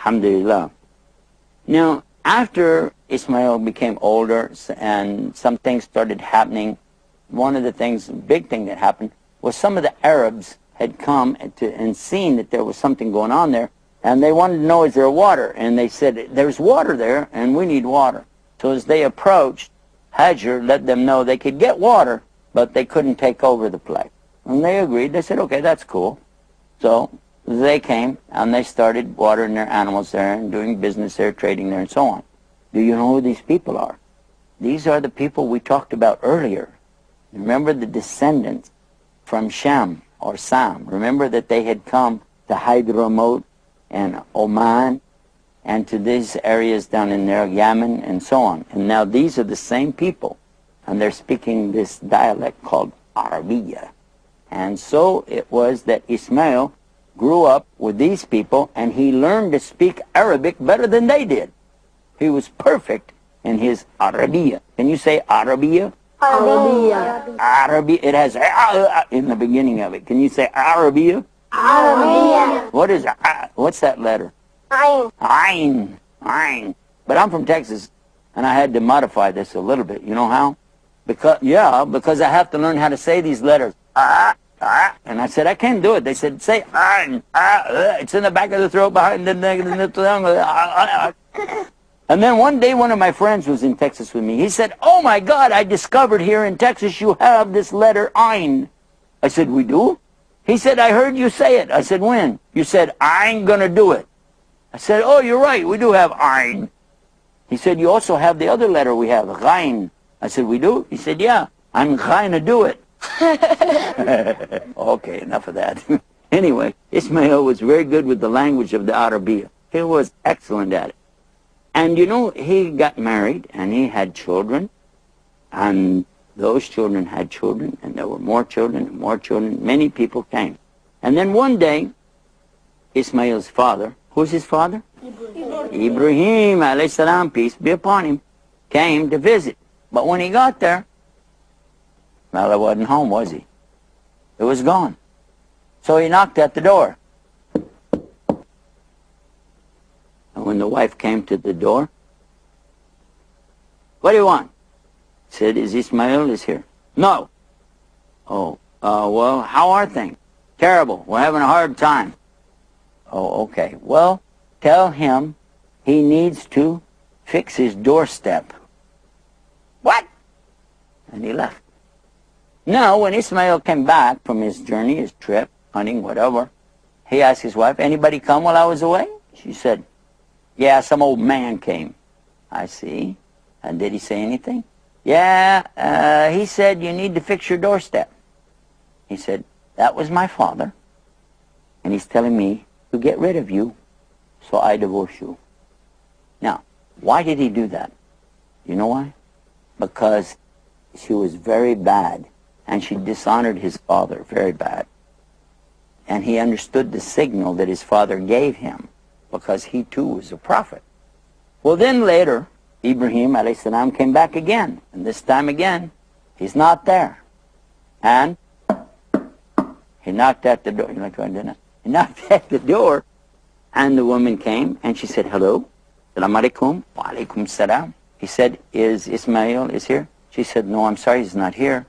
Alhamdulillah. Now, after Ismail became older and some things started happening, one of the things, the big thing that happened, was some of the Arabs had come and seen that there was something going on there, and they wanted to know, is there water? And they said, there's water there, and we need water. So as they approached, Hajar let them know they could get water, but they couldn't take over the place. And they agreed. They said, okay, that's cool. So they came, and they started watering their animals there and doing business there, trading there, and so on. Do you know who these people are? These are the people we talked about earlier. Remember the descendants from Sham or Sam. Remember that they had come to Hadramaut and Oman and to these areas down in there, Yemen and so on. And now these are the same people, and they're speaking this dialect called Arabiya. And so it was that Ismail grew up with these people, and he learned to speak Arabic better than they did. He was perfect in his Arabiya. Can you say Arabiya? Arabiya. Arabiya. It has in the beginning of it. Can you say Arabiya? Arabiya. What is what's that letter? Ayn. Ayn. Ayn. But I'm from Texas, and I had to modify this a little bit. You know how? Because I have to learn how to say these letters. And I said, I can't do it. They said, say Ayn. It's in the back of the throat, behind the tongue. And then one day, one of my friends was in Texas with me. He said, oh my God, I discovered here in Texas you have this letter Ayn. I said, we do? He said, I heard you say it. I said, when? You said, I ain't gonna do it. I said, oh, you're right, we do have Ayn. He said, you also have the other letter we have, Ghain. I said, we do? He said, yeah, I'm gonna do it. Okay, enough of that. Anyway, Ismail was very good with the language of the Arabiya. He was excellent at it. And you know, he got married, and he had children, and those children had children, and there were more children and more children. Many people came. And then one day, Ismail's father, who's his father? Ibrahim alayhi salam, peace be upon him, came to visit. But when he got there, well, he wasn't home, was he? It was gone. So he knocked at the door. And when the wife came to the door, what do you want? Said, is Ismail is here? No. Oh, well, how are things? Terrible. We're having a hard time. Oh, okay. Well, tell him he needs to fix his doorstep. What? And he left. Now, when Ismail came back from his journey, his trip, hunting, whatever, he asked his wife, anybody come while I was away? She said, yeah, some old man came. I see. And did he say anything? Yeah, he said you need to fix your doorstep. He said, that was my father, and he's telling me to get rid of you, so I divorce you. Now, why did he do that? You know why? Because she was very bad, and she dishonored his father very bad. And he understood the signal that his father gave him, because he too was a prophet. Well, then later, Ibrahim alayhi salam came back again, and this time again, he's not there. And he knocked at the door. You like going to do that? He knocked at the door, and the woman came, and she said, hello, salam alaikum, wa alaikum salam. He said, is Ismail is here? She said, no, I'm sorry, he's not here.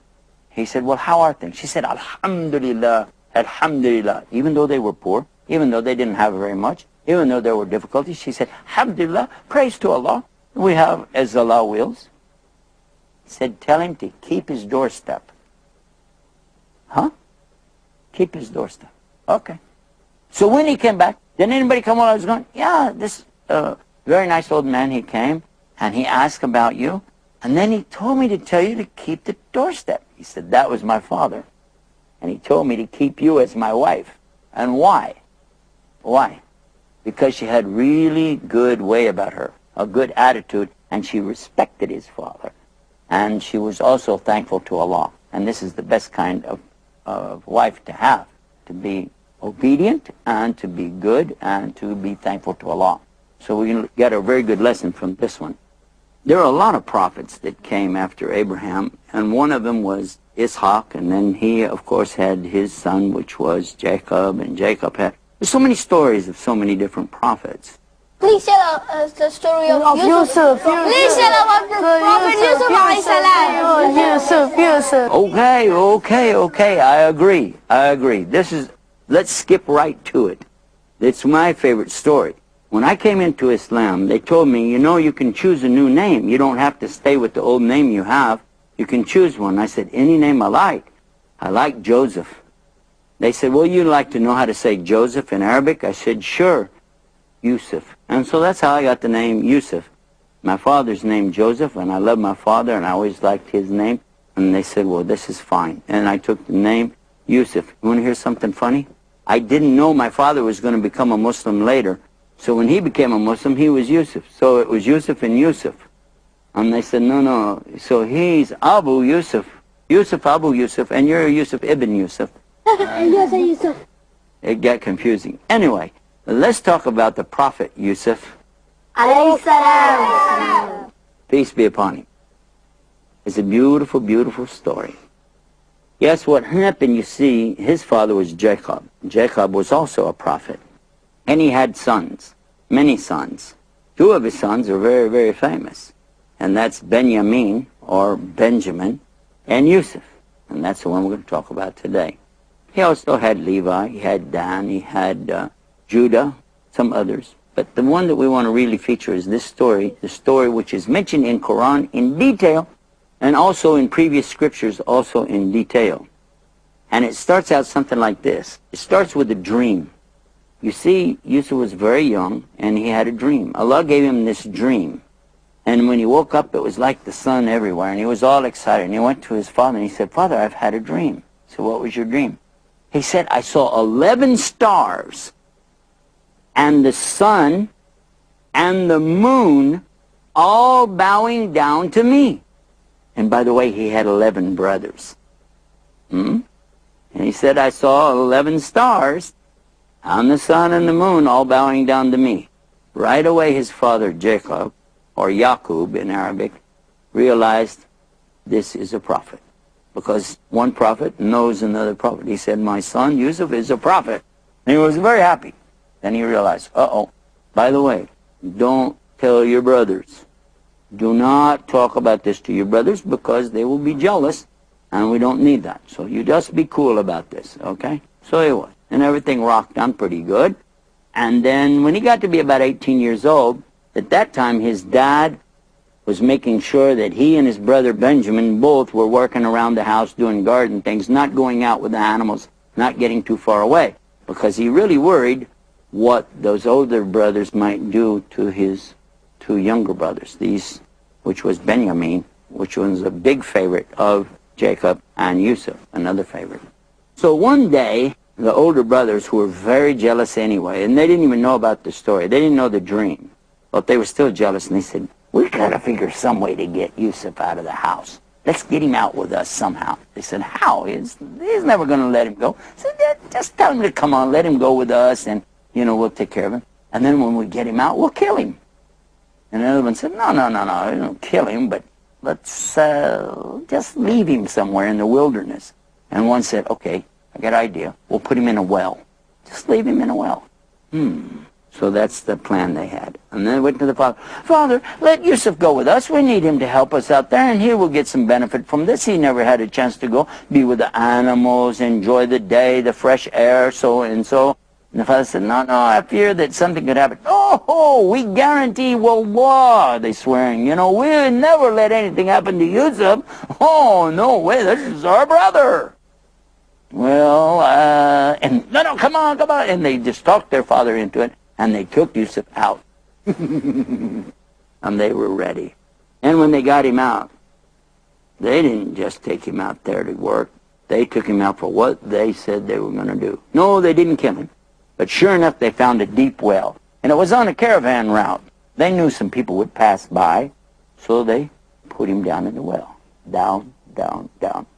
He said, well, how are things? She said, alhamdulillah, alhamdulillah. Even though they were poor, even though they didn't have very much, even though there were difficulties, she said, alhamdulillah, praise to Allah. We have as Allah wills. He said, tell him to keep his doorstep. Huh? Keep his doorstep. Okay. So when he came back, did anybody come while I was gone? Yeah, this very nice old man, he came, and he asked about you, and then he told me to tell you to keep the doorstep. He said, that was my father. And he told me to keep you as my wife. And why? Why? Because she had really good way about her, a good attitude, and she respected his father. And she was also thankful to Allah. And this is the best kind of wife to have, to be obedient and to be good and to be thankful to Allah. So we can get a very good lesson from this one. There are a lot of prophets that came after Abraham, and one of them was Ishaq, and then he, of course, had his son, which was Jacob, and Jacob had... There's so many stories of so many different prophets. Please tell us the story of Yusuf. Please tell us of the Prophet Yusuf alayhi salam. Yusuf. Okay. I agree. Let's skip right to it. It's my favorite story. When I came into Islam, they told me, you know, you can choose a new name. You don't have to stay with the old name you have. You can choose one. I said, any name I like. I like Joseph. They said, well, you like to know how to say Joseph in Arabic? I said, sure, Yusuf. And so that's how I got the name Yusuf. My father's name Joseph, and I love my father, and I always liked his name. And they said, well, this is fine. And I took the name Yusuf. You want to hear something funny? I didn't know my father was going to become a Muslim later. So when he became a Muslim, he was Yusuf. So it was Yusuf and Yusuf. And they said, no. So he's Abu Yusuf. Yusuf Abu Yusuf, and you're Yusuf ibn Yusuf. It got confusing. Anyway, let's talk about the Prophet Yusuf. Alayhi salam. Peace be upon him. It's a beautiful, beautiful story. Yes, what happened, you see, his father was Jacob. Jacob was also a prophet. And he had sons, many sons. Two of his sons are very, very famous. And that's Benjamin, or Benjamin, and Yusuf. And that's the one we're going to talk about today. He also had Levi, he had Dan, he had Judah, some others. But the one that we want to really feature is this story, the story which is mentioned in Quran in detail, and also in previous scriptures also in detail. And it starts out something like this. It starts with a dream. You see, Yusuf was very young, and he had a dream. Allah gave him this dream. And when he woke up, it was like the sun everywhere, and he was all excited. And he went to his father, and he said, Father, I've had a dream. So what was your dream? He said, I saw 11 stars, and the sun and the moon all bowing down to me. And by the way, he had 11 brothers. And he said, I saw 11 stars, and the sun and the moon all bowing down to me. Right away his father Jacob, or Yaqub in Arabic, realized this is a prophet. Because one prophet knows another prophet. He said, my son Yusuf is a prophet. And he was very happy. Then he realized, by the way, don't tell your brothers. Do not talk about this to your brothers because they will be jealous, and we don't need that. So you just be cool about this, okay? So he was. And everything rocked on pretty good. And then when he got to be about 18 years old, at that time his dad was making sure that he and his brother Benjamin both were working around the house doing garden things, not going out with the animals, not getting too far away, because he really worried what those older brothers might do to his two younger brothers, these, which was Benjamin, which was a big favorite of Jacob, and Yusuf, another favorite. So one day, the older brothers, who were very jealous anyway, and they didn't even know about the story, they didn't know the dream, but they were still jealous, and they said, we've got to figure some way to get Yusuf out of the house. Let's get him out with us somehow. They said, how? He's never going to let him go. I said, just tell him to come on, let him go with us, and, we'll take care of him. And then when we get him out, we'll kill him. And another one said, no, don't kill him, but let's just leave him somewhere in the wilderness. And one said, okay, I got an idea. We'll put him in a well. Just leave him in a well. So that's the plan they had. And then they went to the father. Father, let Yusuf go with us. We need him to help us out there, and he will get some benefit from this. He never had a chance to go, be with the animals, enjoy the day, the fresh air, so and so. And the father said, no, I fear that something could happen. Oh, we guarantee wallah, they swearing. We'll never let anything happen to Yusuf. Oh, no way, this is our brother. Well, and no, come on. And they just talked their father into it, and they took Yusuf out. And they were ready. And when they got him out, they didn't just take him out there to work. They took him out for what they said they were going to do. No, they didn't kill him. But sure enough, they found a deep well. And it was on a caravan route. They knew some people would pass by, so they put him down in the well. Down,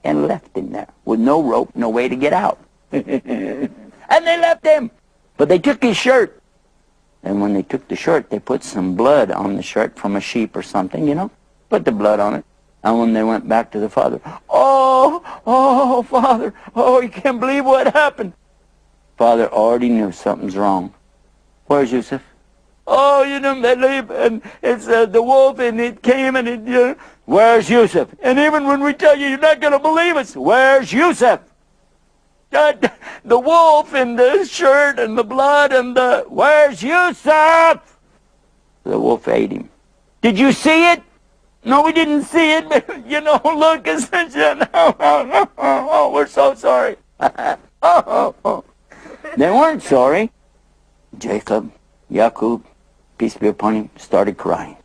and left him there with no rope, no way to get out. And they left him. But they took his shirt. And when they took the shirt, they put some blood on the shirt from a sheep or something, Put the blood on it. And when they went back to the father, oh, Father, you can't believe what happened. Father already knew something's wrong. Where's Yusuf? Oh, you didn't believe, and it's the wolf, and it came, and it, where's Yusuf? And even when we tell you, you're not going to believe us. Where's Yusuf? The wolf and the shirt and the blood and where's Yusuf? The wolf ate him. Did you see it? No, we didn't see it, but, look, it's oh, we're so sorry. They weren't sorry. Jacob, Yaakov, peace be upon him, started crying.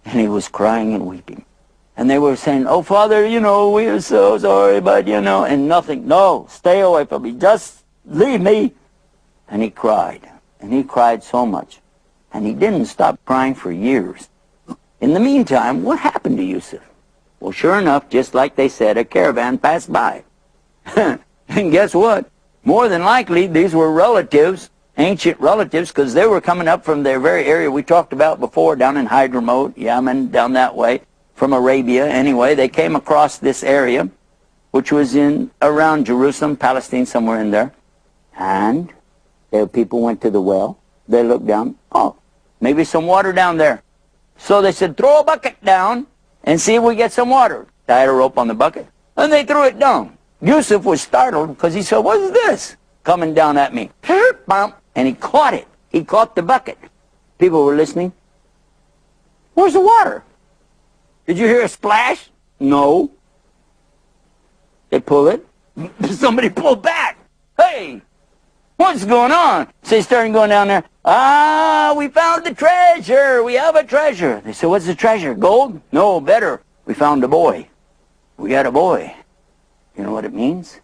And he was crying and weeping. And they were saying, oh, Father, we are so sorry, but, and nothing. No, stay away from me. Just leave me. And he cried. And he cried so much. And he didn't stop crying for years. In the meantime, what happened to Yusuf? Well, sure enough, just like they said, a caravan passed by. And guess what? More than likely, these were relatives, ancient relatives, because they were coming up from their very area we talked about before, down in Hadramaut, Yemen, down that way, from Arabia. Anyway, they came across this area, which was around Jerusalem, Palestine, somewhere in there. And their people went to the well. They looked down. Oh, maybe some water down there. So they said, throw a bucket down and see if we get some water. Tied a rope on the bucket. And they threw it down. Yusuf was startled because he said, what is this coming down at me? And he caught it. He caught the bucket. People were listening. Where's the water? Did you hear a splash? No. They pull it. Somebody pulled back. Hey, what's going on? So they started going down there. We found the treasure. We have a treasure. They said, what's the treasure? Gold? No, better. We found a boy. We got a boy. You know what it means?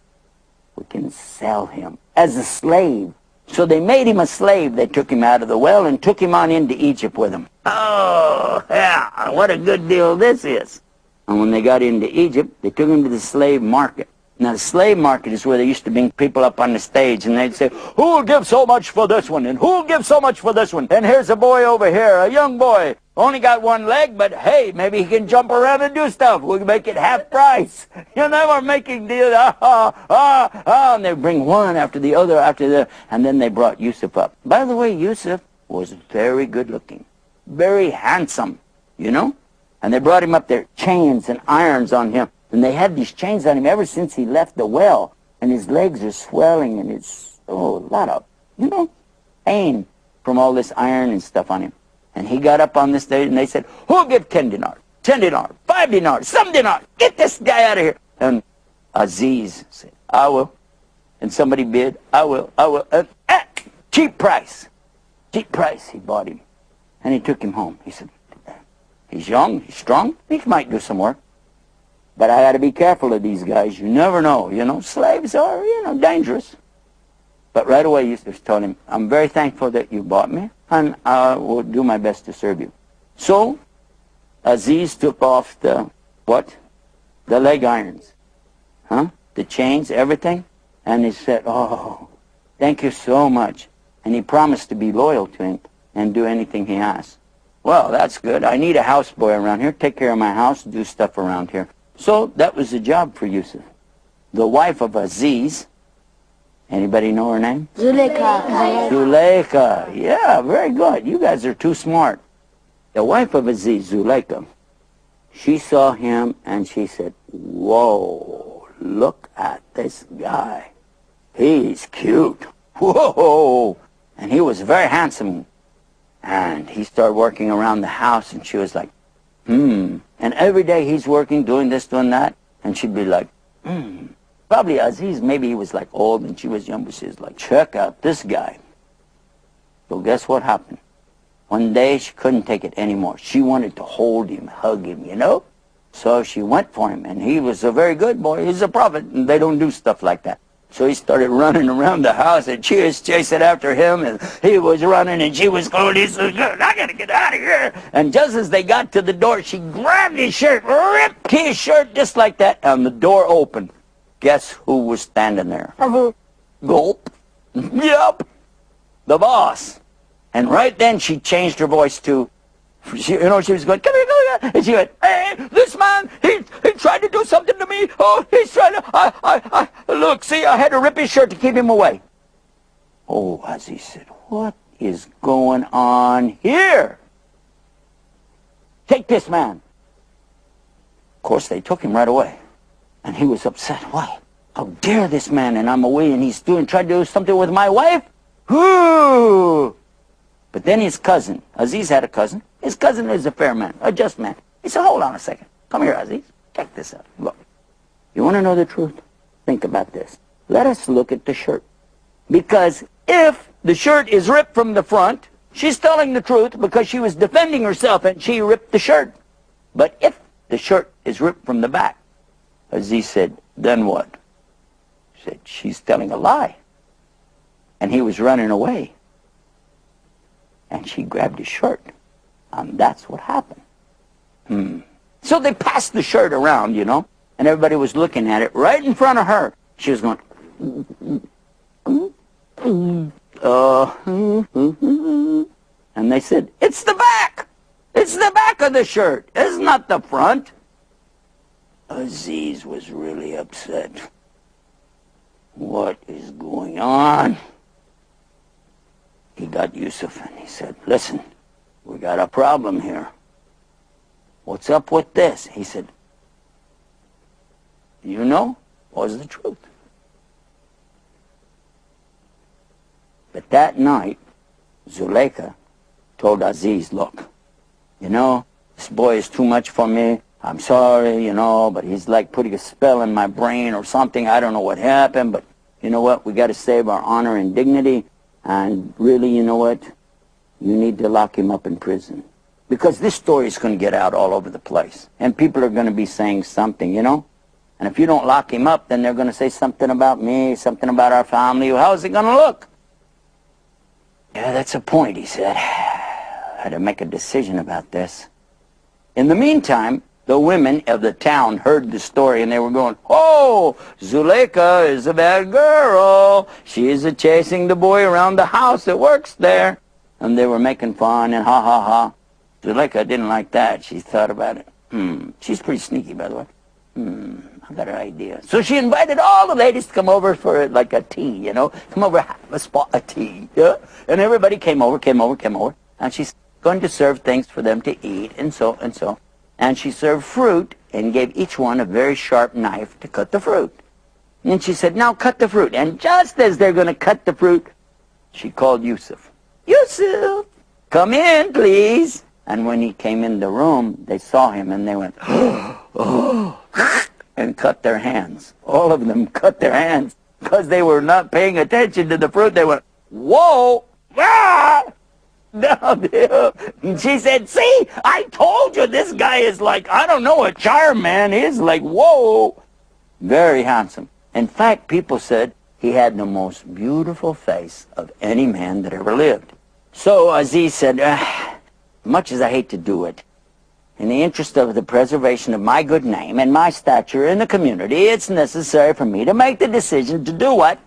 We can sell him as a slave. So they made him a slave. They took him out of the well and took him on into Egypt with them. Oh, yeah, what a good deal this is. And when they got into Egypt, they took him to the slave market. Now, the slave market is where they used to bring people up on the stage, and they'd say, who will give so much for this one, and who will give so much for this one? And here's a boy over here, a young boy, only got one leg, but hey, maybe he can jump around and do stuff. We can make it half price. They were making deals, and they bring one after the other, and then they brought Yusuf up. By the way, Yusuf was very good looking, very handsome, and they brought him up there, chains and irons on him. And they had these chains on him ever since he left the well. And his legs are swelling, and it's a lot of, pain from all this iron and stuff on him. And he got up on this stage, and they said, who'll give 10 dinars, 10 dinars, 5 dinars, some dinars? Get this guy out of here. And Aziz said, I will. And somebody bid, I will. Cheap price. Cheap price, he bought him. And he took him home. He said, he's young, he's strong, he might do some work. But I got to be careful of these guys. You never know. Slaves are, dangerous. But right away, Yusuf told him, I'm very thankful that you bought me, and I will do my best to serve you. So, Aziz took off the leg irons, the chains, everything, and he said, oh, thank you so much. And he promised to be loyal to him and do anything he asked. Well, that's good. I need a houseboy around here, take care of my house, do stuff around here. So that was the job for Yusuf. The wife of Aziz, anybody know her name? Zuleika. Zuleika. Yeah, very good. You guys are too smart. The wife of Aziz, Zuleika, she saw him and she said, whoa, look at this guy. He's cute. Whoa. And he was very handsome. And he started working around the house, and she was like, And every day he's working, doing this, doing that. And she'd be like, Probably Aziz, maybe he was like old and she was young, but she was like, check out this guy. So guess what happened? One day she couldn't take it anymore. She wanted to hold him, hug him, So she went for him, and he was a very good boy. He's a prophet, and they don't do stuff like that. So he started running around the house, and she was chasing after him, and he was running, and she was going, he said, I got to get out of here. And just as they got to the door, she grabbed his shirt, ripped his shirt just like that, and the door opened. Guess who was standing there? Gulp. Yep. The boss. And right then she changed her voice to, she was going, come here. And she went, hey, this man, he tried to do something to me. Oh, he's trying to, look, see, I had to rip his shirt to keep him away. Oh, Aziz said, what is going on here? Take this man. Of course, they took him right away. And he was upset. Why? How dare this man? And I'm away and he's trying to do something with my wife? Whoo! But then his cousin, Aziz had a cousin. His cousin is a fair man, a just man. He said, hold on a second. Come here, Aziz. Check this out. Look. You want to know the truth? Think about this. Let us look at the shirt. Because if the shirt is ripped from the front, she's telling the truth because she was defending herself and she ripped the shirt. But if the shirt is ripped from the back, Aziz said, then what? He said, she's telling a lie. And he was running away. And she grabbed his shirt. And that's what happened. So they passed the shirt around, you know, and everybody was looking at it right in front of her. She was going, and they said, it's the back. It's the back of the shirt. It's not the front. Aziz was really upset. What is going on? He got Yusuf and he said, listen, we got a problem here. What's up with this? He said, you know, what's the truth? But that night, Zuleika told Aziz, look, you know, this boy is too much for me. I'm sorry, you know, but he's like putting a spell in my brain or something. I don't know what happened, but you know what? We got to save our honor and dignity. And really, you know what? You need to lock him up in prison. Because this story is going to get out all over the place. And people are going to be saying something, you know? And if you don't lock him up, then they're going to say something about me, something about our family. How is it going to look? Yeah, that's a point, he said. I had to make a decision about this. In the meantime, the women of the town heard the story and they were going, oh, Zuleika is a bad girl. She is chasing the boy around the house that works there. And they were making fun and ha ha ha. Zuleika didn't like that. She thought about it. She's pretty sneaky, by the way. I got an idea. So she invited all the ladies to come over for like a tea, you know. Come over, have a spot of tea. Yeah? And everybody came over. And she's going to serve things for them to eat and so and so. And she served fruit and gave each one a very sharp knife to cut the fruit. And she said, now cut the fruit. And just as they're going to cut the fruit, she called Yusuf. Yusuf, come in, please. And when he came in the room, they saw him and they went, oh, and cut their hands. All of them cut their hands because they were not paying attention to the fruit. They went, whoa, ah! No, and she said, see, I told you this guy is like, I don't know, a charm man. He's like, whoa. Very handsome. In fact, people said he had the most beautiful face of any man that ever lived. So Aziz said, much as I hate to do it, in the interest of the preservation of my good name and my stature in the community, it's necessary for me to make the decision to do what?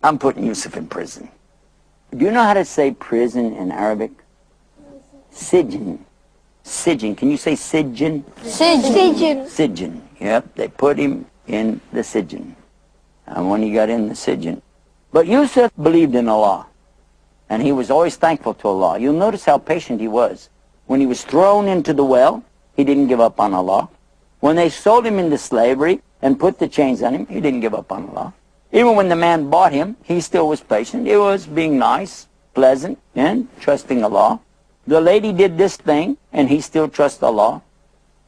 I'm putting Yusuf in prison. Do you know how to say prison in Arabic? Sijin. Sijin. Can you say Sijin? Sijin. Sijin. Yep. They put him in the Sijin. And when he got in the Sijin. But Yusuf believed in Allah. And he was always thankful to Allah. You'll notice how patient he was. When he was thrown into the well, he didn't give up on Allah. When they sold him into slavery and put the chains on him, he didn't give up on Allah. Even when the man bought him, he still was patient. He was being nice, pleasant, and trusting Allah. The lady did this thing, and he still trusts Allah.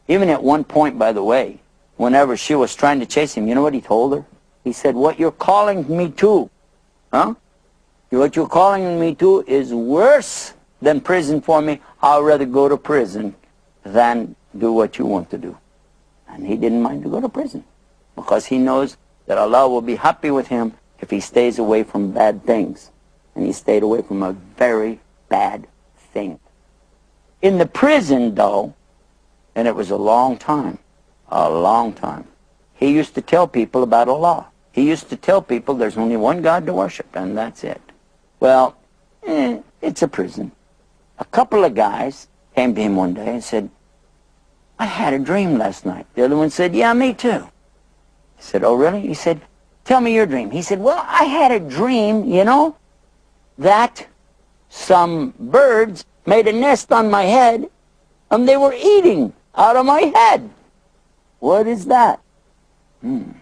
Even at one point, by the way, whenever she was trying to chase him, you know what he told her? He said, what you're calling me to, what you're calling me to is worse than prison for me. I'd rather go to prison than do what you want to do. And he didn't mind to go to prison because he knows that Allah will be happy with him if he stays away from bad things. And he stayed away from a very bad thing. In the prison, though, and it was a long time, he used to tell people about Allah. He used to tell people there's only one God to worship, and that's it. Well, it's a prison. A couple of guys came to him one day and said, I had a dream last night. The other one said, yeah, me too. He said, oh, really? He said, tell me your dream. He said, well, I had a dream, you know, that some birds made a nest on my head, and they were eating out of my head. What is that? And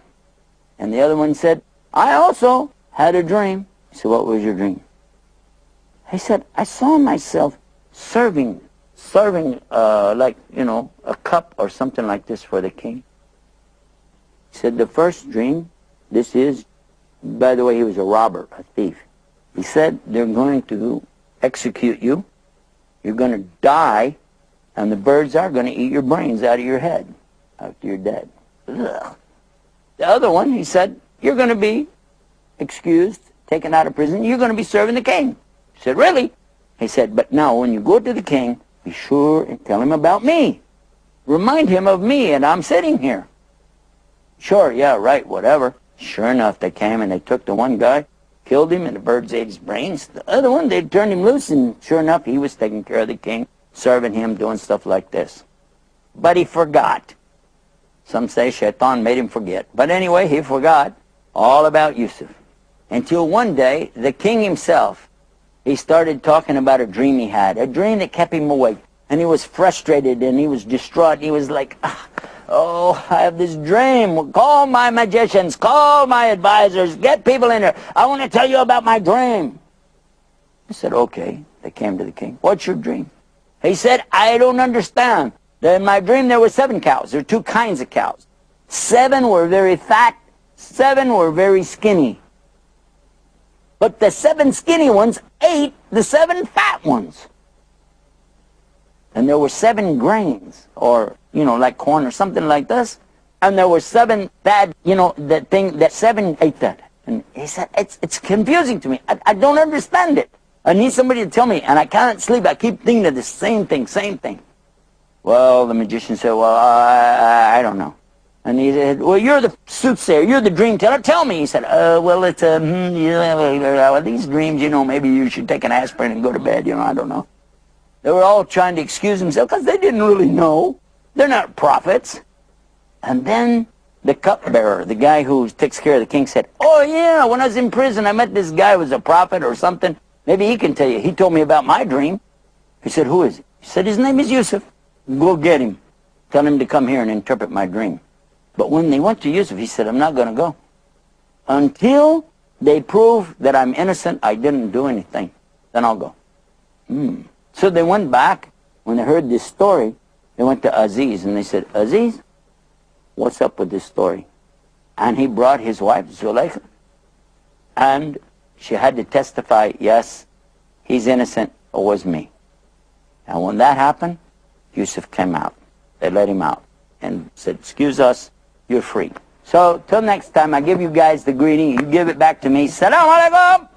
the other one said, I also had a dream. I said, what was your dream? He said, I saw myself serving like, a cup or something like this for the king. He said, the first dream, this is, by the way, he was a robber, a thief. He said, they're going to execute you. You're going to die, and the birds are going to eat your brains out of your head after you're dead. Ugh. The other one, he said, you're going to be excused, taken out of prison. You're going to be serving the king. He said, really? He said, but now when you go to the king, be sure and tell him about me. Remind him of me, and I'm sitting here. Sure, yeah, right, whatever. Sure enough, they came and they took the one guy, killed him, and the birds ate his brains. The other one, they turned him loose, and sure enough, he was taking care of the king, serving him, doing stuff like this. But he forgot. Some say Shaitan made him forget. But anyway, he forgot all about Yusuf. Until one day, the king himself, he started talking about a dream he had, a dream that kept him awake. And he was frustrated and he was distraught. He was like, oh, I have this dream. Call my magicians, call my advisors, get people in here. I want to tell you about my dream. He said, okay. They came to the king. What's your dream? He said, I don't understand. In my dream there were 7 cows. There were 2 kinds of cows. 7 were very fat, 7 were very skinny. But the 7 skinny ones ate the 7 fat ones. And there were 7 grains, or, like corn or something like this. And there were 7 bad, that 7 ate that. And he said, it's confusing to me. I don't understand it. I need somebody to tell me, and I can't sleep. I keep thinking of the same thing. Well, the magician said, well, I don't know. And he said, well, you're the soothsayer, you're the dream teller, tell me. He said, well, it's, these dreams, maybe you should take an aspirin and go to bed, I don't know. They were all trying to excuse themselves because they didn't really know. They're not prophets. And then the cupbearer, the guy who takes care of the king, said, oh, yeah, when I was in prison, I met this guy who was a prophet or something. Maybe he can tell you. He told me about my dream. He said, who is he? He said, his name is Yusuf. Go get him. Tell him to come here and interpret my dream. But when they went to Yusuf, he said, I'm not going to go. Until they prove that I'm innocent, I didn't do anything, then I'll go. So they went back. When they heard this story, they went to Aziz and they said, Aziz, what's up with this story? And he brought his wife, Zulaykha, and she had to testify, yes, he's innocent, it was me. And when that happened, Yusuf came out. They let him out and said, excuse us, you're free. So till next time, I give you guys the greeting. You give it back to me. Salaam alaikum.